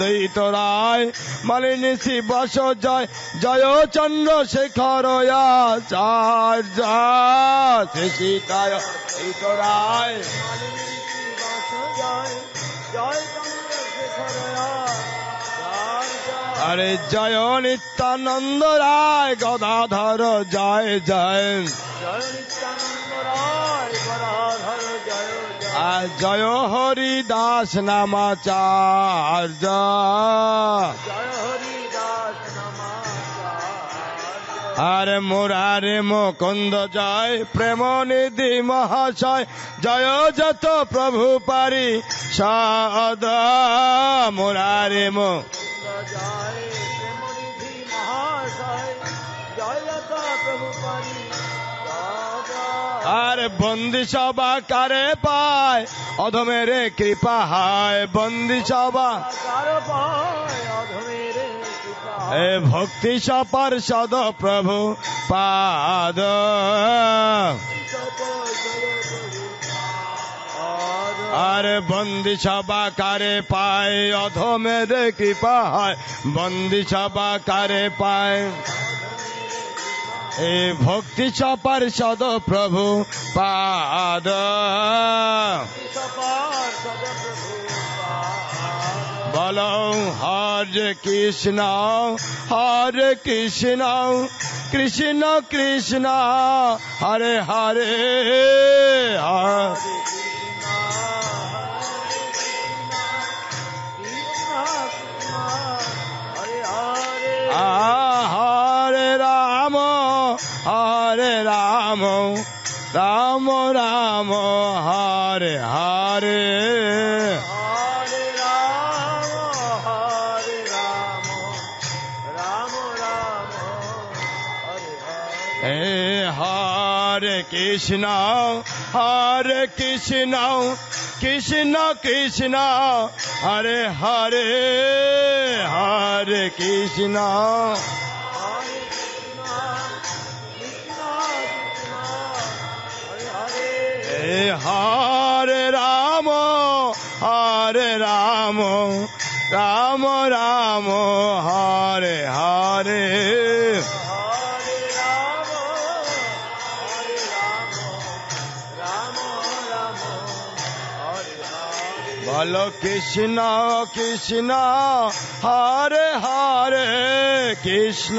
অদ্বৈত রায় মালিনী শিবাস জয় জয় চন্দ্রশেখর আচার্য শ্রী সীতায় অদ্বৈত রায় আরে জয় নিত্যানন্দ রায় গদাধর জয় জয় জয় হরিদাস নামাচার্য আরে মুরারে মুকুন্দ জয় প্রেম নিধি মহাশয় জয় যত প্রভু পারি সদ মুরারে মুকুন্দ জয় প্রেম নিধি মহাশয় জয় যত প্রভু পারি আর বন্দি সভা কারে পায় অধমের কৃপা হয় বন্দি সভা এ ভক্তি সপার্ষদ প্রভু পাদ আর বন্দি সভা কারে পায় অধমের কৃপা হয় বন্দি সভা কারে পায় এ ভক্তি সপার্ষদ প্রভু পাদ বলো হরে কৃষ্ণ কৃষ্ণ কৃষ্ণ হরে হরে হরে রাম হরে রাম রাম রাম হরে হরে হরে কৃষ্ণ কৃষ্ণ কৃষ্ণ হরে হরে হরে কৃষ্ণ হরে রাম রাম রাম হরে হরে বলো কৃষ্ণ কৃষ্ণ হরে হরে কৃষ্ণ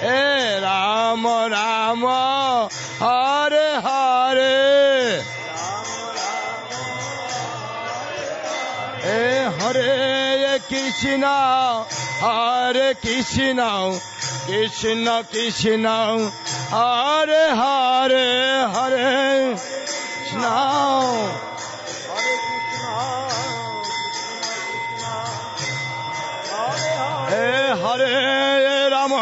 এ রাম রাম হরে হরে এ হরে কৃষ্ণ হরে কৃষ্ণ কৃষ্ণ কৃষ্ণ হরে হরে হরে কৃষ্ণ হে হরে রাম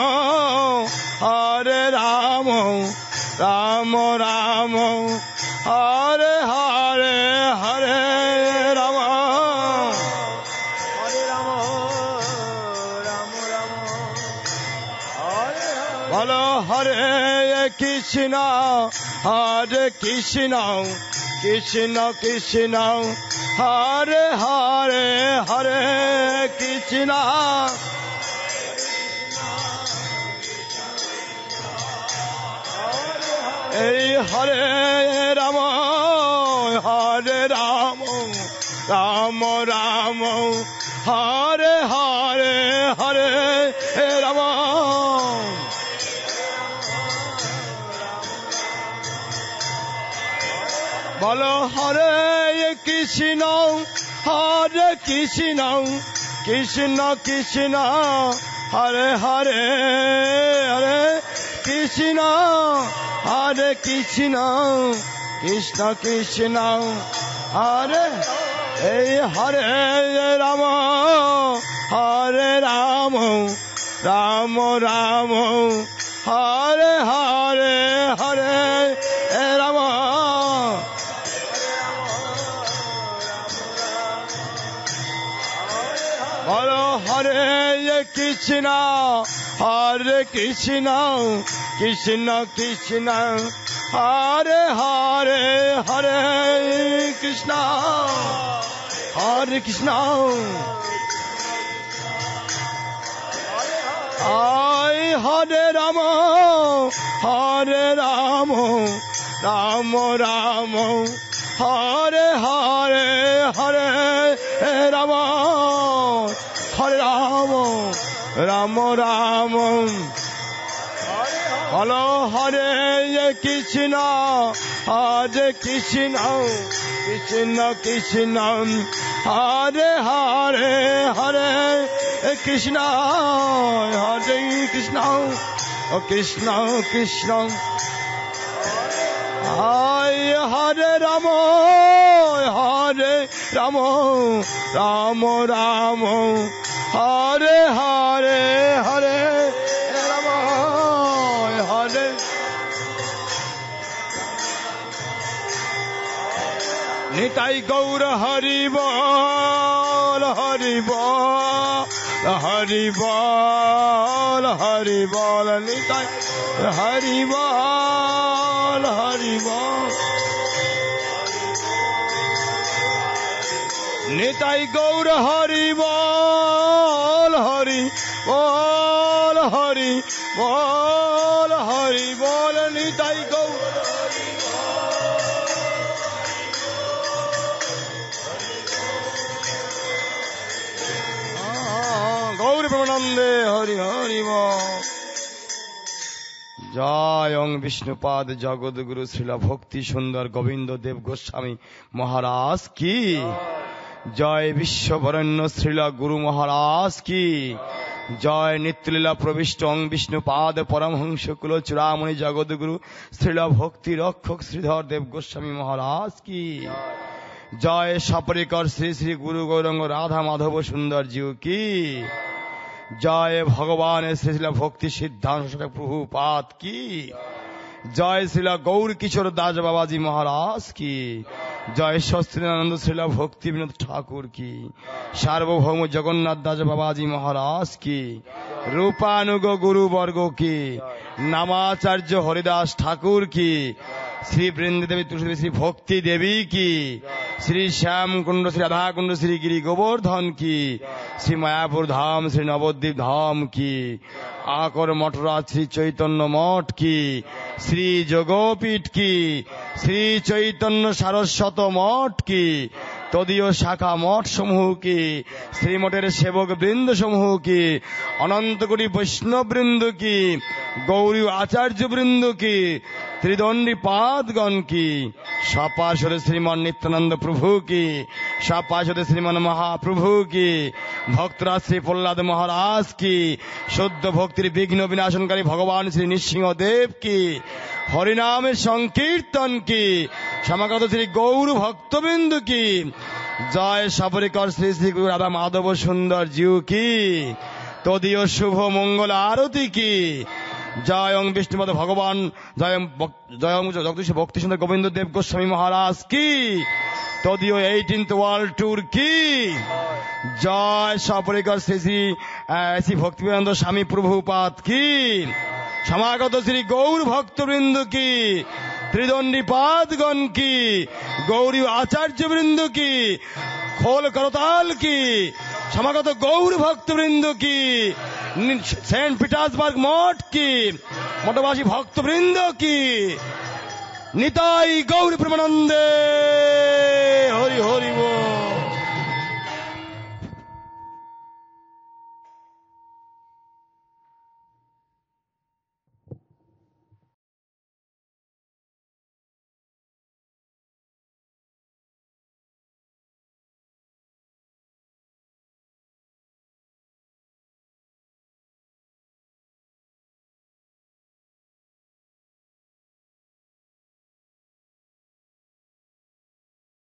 হরে রাম রাম রাম হরে হরে হরে রাম হরে রাম রাম রাম বলো হরে কৃষ্ণ হরে কৃষ্ণ কৃষ্ণ কৃষ্ণ হরে হরে হরে কৃষ্ণ এই হরে রাম রাম রাম হরে হরে হরে রাম বলো হরে কৃষ্ণ কৃষ্ণ কৃষ্ণ হরে হরে হরে কৃষ্ণ হরে কৃষ্ণ কৃষ্ণ কৃষ্ণ হরে এই হরে রাম হরে রাম রাম রাম হরে হরে হরে রাম বলো হরে Krishna Krishna Krishna Hare Hare Hare Krishna Hare Krishna I Hare Rama Hare Rama Rama Rama Hare Hare Hare Rama Hare Rama Rama Rama Hello Hare Krishna Hare Krishna Krishna Krishna Hare Hare Hare Krishna Hare Krishna Krishna Krishna Hare Rama Hare Rama Rama Rama Hare Hare Hare Rama Hare Nitai Gaur Hari Bol Hari Bol Hari Bol Hari Bol Nitai Hari Bol Hari Bol Nitai Gaur Hari Bol Hari Bol Hari Bol Hari Bol Nitai Gaur Gauri Pramanande Hari Hari Bol Jayong Vishnupad Jagadguru Srila Bhakti Sundar Govinda Dev Goswami Maharaj Ki Jai Vishwavaranya Srila Guru Maharaj Ki Jai Nityalila Pravishta Vishnupad Paramhansa Kula Churamani Jagadguru Srila Bhakti Rakshak Sridhar Dev Goswami Maharaj Ki Jai Shaparikar Sri Sri Guru Gauranga Radha Madhava Sundar Ji Ki Jai Bhagavan Sri Srila Bhakti Siddhanta Prabhupada Ki Jai Srila Gaur Kishore Das Babaji Maharaj Ki Jai Shastrinananda Srila Bhakti Vinod Thakur Ki Sarvabhauma Jagannath Das Babaji Maharaj Ki Rupanuga Guru Vargo Ki Namacharya Haridas Thakur Ki Sri Vrinda Devi Tulsi Sri Bhakti Devi Ki Sri Shyam Kunda Sri Radha Kunda Sri Giri Govardhan Ki Sri Mayapur Dham Sri Navadvip Dham Ki Akar Mathura Sri Chaitanya Math Ki Sri Jogopit Ki Sri Chaitanya Saraswati Math Ki তদীয় শাখা মঠ সমূহ কি শ্রীমঠের সেবক বৃন্দ সমূহ কি অনন্ত কোটি বৈষ্ণব বৃন্দ কি গৌরী আচার্য বৃন্দ কি ত্রিদণ্ডী পাদগণ কি সপার্শ্বদে শ্রীমান নিত্যানন্দ প্রভু কি সপার্শ্বদে শ্রীমান মহাপ্রভু কি ভক্তরাজ শ্রী প্রহ্লাদ মহারাজ কি শুদ্ধ ভক্তির বিঘ্ন বিনাশনকারী ভগবান শ্রী নৃসিংহদেব কি হরিনামের সংকীর্তন কি সমাগত শ্রী গৌর ভক্তবৃন্দ কি জয় সাবরিকর শ্রী শ্রী গুরু রাধা মাধব সুন্দর জিউ কি তদীয় শুভ মঙ্গল আরতি কি জয় ওং বিষ্ণুপদ ভগবান জয় জয় জগদীশ ভক্তি সুন্দর গোবিন্দ দেব গোস্বামী মহারাজ কি তদীয় 18th ওয়ার্ল্ড ট্যুর কি জয় সাবরিকর শ্রী শ্রী শ্রী ভক্তিবেদান্ত স্বামী প্রভুপাদ কি সমাগত শ্রী গৌর ভক্তবৃন্দ কি ত্রিদণ্ডী পাদগণ কি গৌরী আচার্য বৃন্দ কি খোল করতাল কি সমাগত গৌর ভক্তবৃন্দ কি সেন্ট পিটার্সবার্গ মঠ কি মঠবাসী ভক্তবৃন্দ কি নিতাই গৌর প্রেমানন্দে হরি হরি।